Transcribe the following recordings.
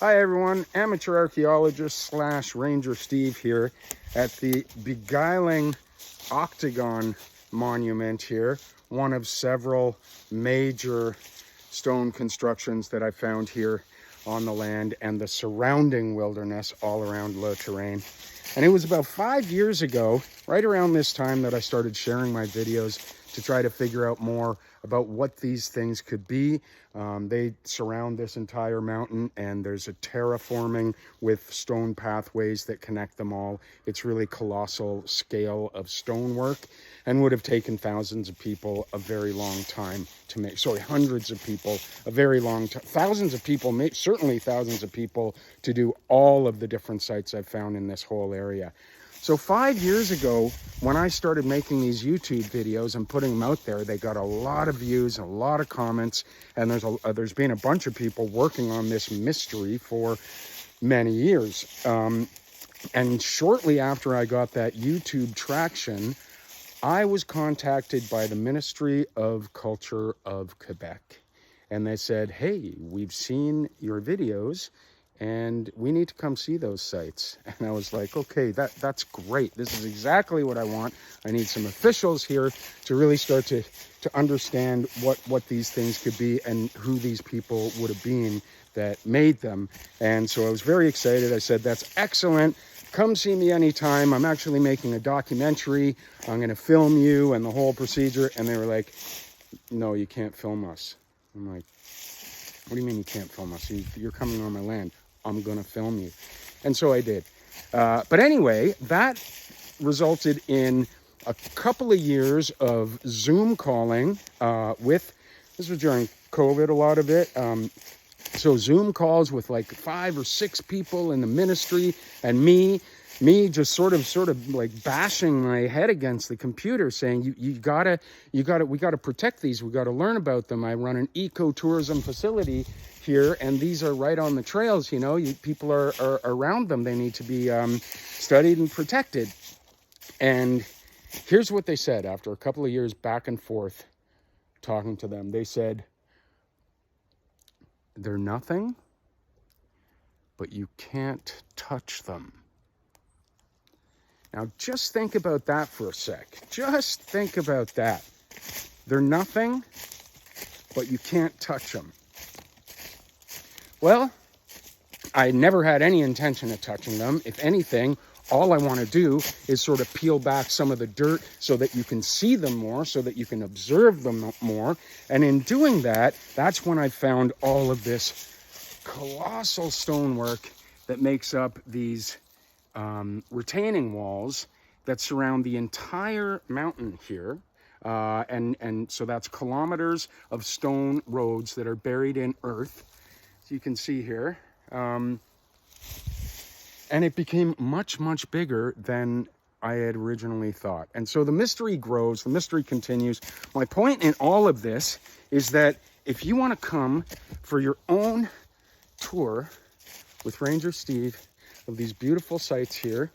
Hi everyone, amateur archaeologist slash ranger Steve here at the beguiling octagon monument here, one of several major stone constructions that I found here on the land and the surrounding wilderness all around Le Terrain. And it was about 5 years ago, right around this time, that I started sharing my videos to try to figure out more about what these things could be. They surround this entire mountain, and there's a terraforming with stone pathways that connect them all. It's really colossal scale of stonework and would have taken thousands of people a very long time to make. Sorry, hundreds of people a very long time. Thousands of people, certainly thousands of people, to do all of the different sites I've found in this whole area. So 5 years ago, when I started making these YouTube videos and putting them out there, they got a lot of views, a lot of comments, and there's been a bunch of people working on this mystery for many years. And shortly after I got that YouTube traction, I was contacted by the Ministry of Culture of Quebec. And they said, hey, we've seen your videos, and we need to come see those sites. And I was like, okay, that's great. This is exactly what I want. I need some officials here to really start to understand what these things could be and who these people would have been that made them. And so I was very excited. I said, that's excellent. Come see me anytime. I'm actually making a documentary. I'm going to film you and the whole procedure. And they were like, no, you can't film us. I'm like, what do you mean you can't film us? You're coming on my land. I'm going to film you. And so I did. But anyway, that resulted in a couple of years of Zoom calling this was during COVID, a lot of it. So Zoom calls with like 5 or 6 people in the ministry, and me just sort of like bashing my head against the computer, saying we gotta protect these. We gotta learn about them. I run an ecotourism facility here, and these are right on the trails. You know, people are around them. They need to be studied and protected. And here's what they said after a couple of years back and forth talking to them. They said, they're nothing, but you can't touch them. Now, just think about that for a sec. Just think about that. They're nothing, but you can't touch them. Well, I never had any intention of touching them. If anything, all I want to do is sort of peel back some of the dirt so that you can see them more, so that you can observe them more. And in doing that, that's when I found all of this colossal stonework that makes up these retaining walls that surround the entire mountain here. And so that's kilometers of stone roads that are buried in earth, as you can see here. And it became much, much bigger than I had originally thought. And so the mystery grows, the mystery continues. My point in all of this is that if you want to come for your own tour with Ranger Steve of these beautiful sites here,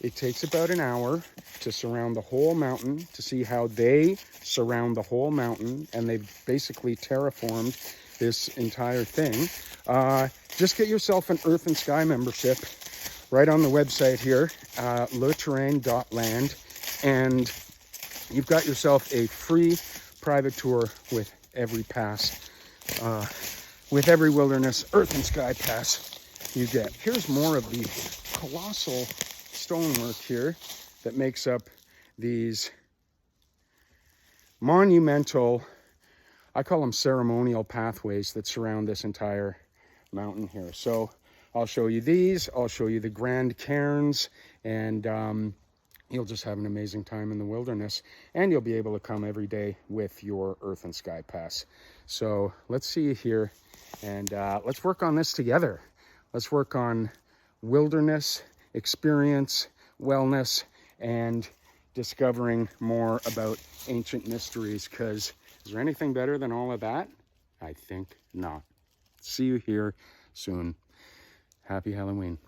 it takes about an hour to surround the whole mountain, to see how they surround the whole mountain, and they've basically terraformed this entire thing. Just get yourself an Earth and Sky membership right on the website here, leterrain.land, and you've got yourself a free private tour with every pass, with every wilderness Earth and Sky pass you get. Here's more of the colossal stonework here that makes up these monumental, I call them ceremonial pathways that surround this entire mountain here. So I'll show you these, I'll show you the grand cairns, and you'll just have an amazing time in the wilderness, and you'll be able to come every day with your Earth and Sky pass. So let's see you here, and let's work on this together. Let's work on wilderness experience, wellness, and discovering more about ancient mysteries, because is there anything better than all of that? I think not. See you here soon. Happy Halloween.